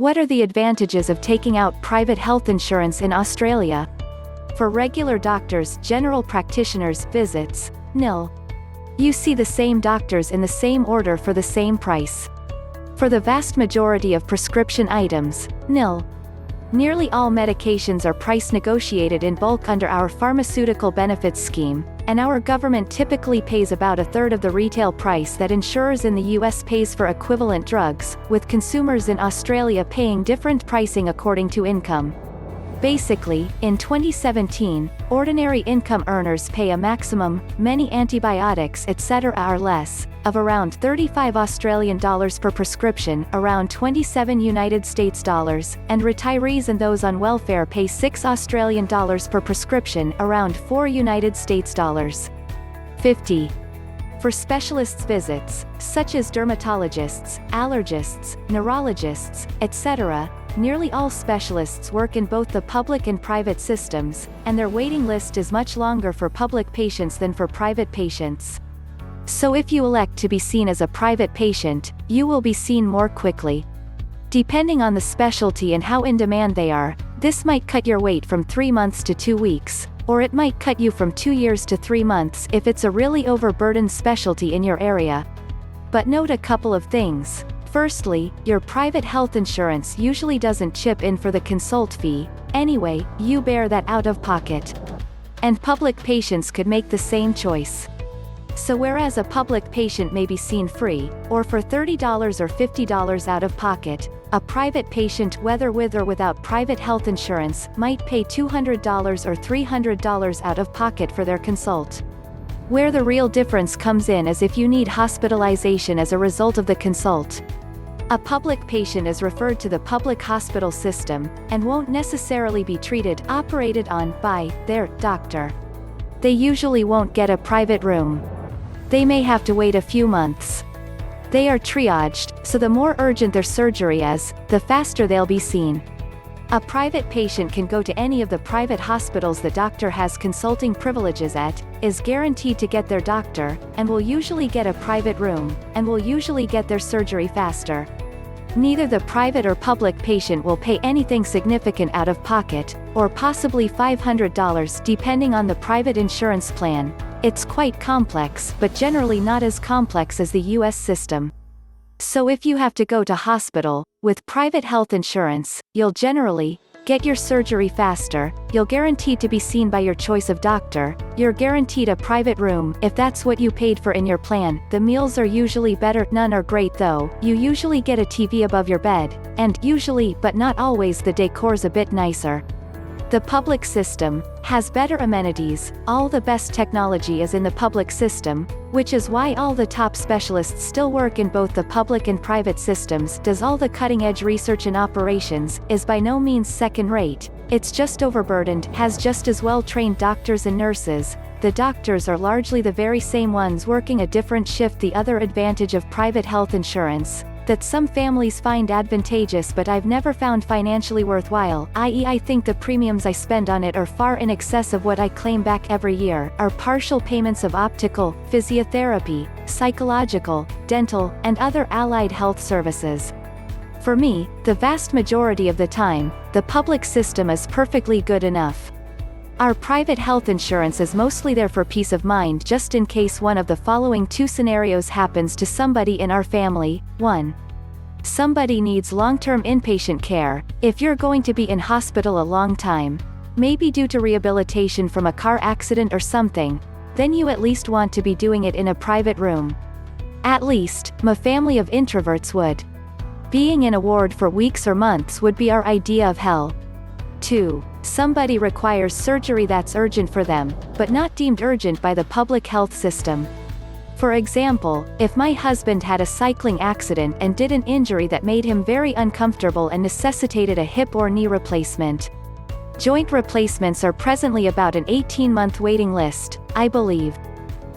What are the advantages of taking out private health insurance in Australia? For regular doctors, general practitioners, visits, nil. You see the same doctors in the same order for the same price. For the vast majority of prescription items, nil. Nearly all medications are price negotiated in bulk under our pharmaceutical benefits scheme, and our government typically pays about a third of the retail price that insurers in the US pays for equivalent drugs, with consumers in Australia paying different pricing according to income. Basically, in 2017, ordinary income earners pay a maximum, many antibiotics etc. are less, of around 35 Australian dollars per prescription, around 27 United States dollars, and retirees and those on welfare pay 6 Australian dollars per prescription, around 4 United States dollars. 50. For specialists visits, such as dermatologists, allergists, neurologists, etc., nearly all specialists work in both the public and private systems, and their waiting list is much longer for public patients than for private patients. So if you elect to be seen as a private patient, you will be seen more quickly. Depending on the specialty and how in demand they are, this might cut your wait from 3 months to 2 weeks, or it might cut you from 2 years to 3 months if it's a really overburdened specialty in your area. But note a couple of things. Firstly, your private health insurance usually doesn't chip in for the consult fee, anyway, you bear that out of pocket. And public patients could make the same choice. So whereas a public patient may be seen free, or for $30 or $50 out of pocket, a private patient, whether with or without private health insurance, might pay $200 or $300 out of pocket for their consult. Where the real difference comes in is if you need hospitalization as a result of the consult. A public patient is referred to the public hospital system, and won't necessarily be treated, operated on, by their doctor. They usually won't get a private room. They may have to wait a few months. They are triaged, so the more urgent their surgery is, the faster they'll be seen. A private patient can go to any of the private hospitals the doctor has consulting privileges at, is guaranteed to get their doctor, and will usually get a private room, and will usually get their surgery faster. Neither the private or public patient will pay anything significant out of pocket, or possibly $500 depending on the private insurance plan. It's quite complex, but generally not as complex as the US system. So if you have to go to hospital, with private health insurance, you'll generally get your surgery faster, you're guaranteed to be seen by your choice of doctor, you're guaranteed a private room if that's what you paid for in your plan, the meals are usually better, none are great though, you usually get a TV above your bed, and, usually but not always, the decor's a bit nicer. The public system has better amenities, all the best technology is in the public system, which is why all the top specialists still work in both the public and private systems, does all the cutting-edge research and operations, is by no means second-rate, it's just overburdened, has just as well-trained doctors and nurses. The doctors are largely the very same ones working a different shift. The other advantage of private health insurance, that some families find advantageous but I've never found financially worthwhile, i.e. I think the premiums I spend on it are far in excess of what I claim back every year, are partial payments of optical, physiotherapy, psychological, dental, and other allied health services. For me, the vast majority of the time, the public system is perfectly good enough. Our private health insurance is mostly there for peace of mind, just in case one of the following two scenarios happens to somebody in our family. 1. Somebody needs long-term inpatient care. If you're going to be in hospital a long time, maybe due to rehabilitation from a car accident or something, then you at least want to be doing it in a private room. At least, my family of introverts would. Being in a ward for weeks or months would be our idea of hell. 2. Somebody requires surgery that's urgent for them, but not deemed urgent by the public health system. For example, if my husband had a cycling accident and did an injury that made him very uncomfortable and necessitated a hip or knee replacement. Joint replacements are presently about an 18-month waiting list, I believe.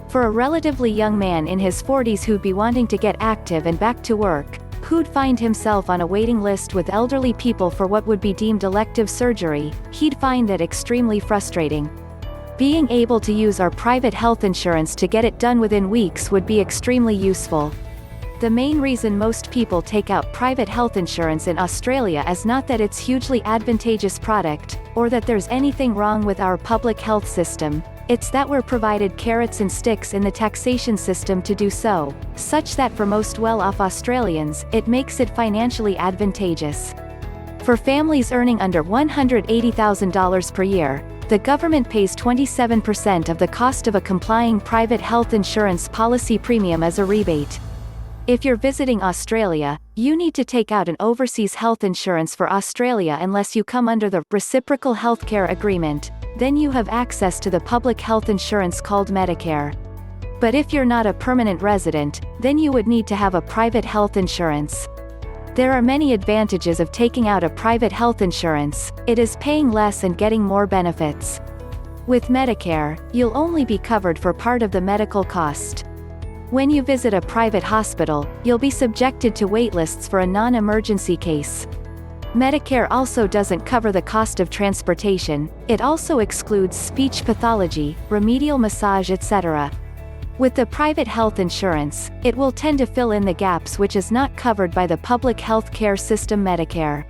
For a relatively young man in his 40s who'd be wanting to get active and back to work, who'd find himself on a waiting list with elderly people for what would be deemed elective surgery, he'd find that extremely frustrating. Being able to use our private health insurance to get it done within weeks would be extremely useful. The main reason most people take out private health insurance in Australia is not that it's hugely advantageous product, or that there's anything wrong with our public health system. It's that we're provided carrots and sticks in the taxation system to do so, such that for most well-off Australians, it makes it financially advantageous. For families earning under $180,000 per year, the government pays 27% of the cost of a complying private health insurance policy premium as a rebate. If you're visiting Australia, you need to take out an overseas health insurance for Australia unless you come under the Reciprocal Healthcare Agreement. Then you have access to the public health insurance called Medicare. But if you're not a permanent resident, then you would need to have a private health insurance. There are many advantages of taking out a private health insurance. It is paying less and getting more benefits. With Medicare, you'll only be covered for part of the medical cost. When you visit a private hospital, you'll be subjected to waitlists for a non-emergency case. Medicare also doesn't cover the cost of transportation. It also excludes speech pathology, remedial massage, etc. With the private health insurance, it will tend to fill in the gaps which is not covered by the public health care system Medicare.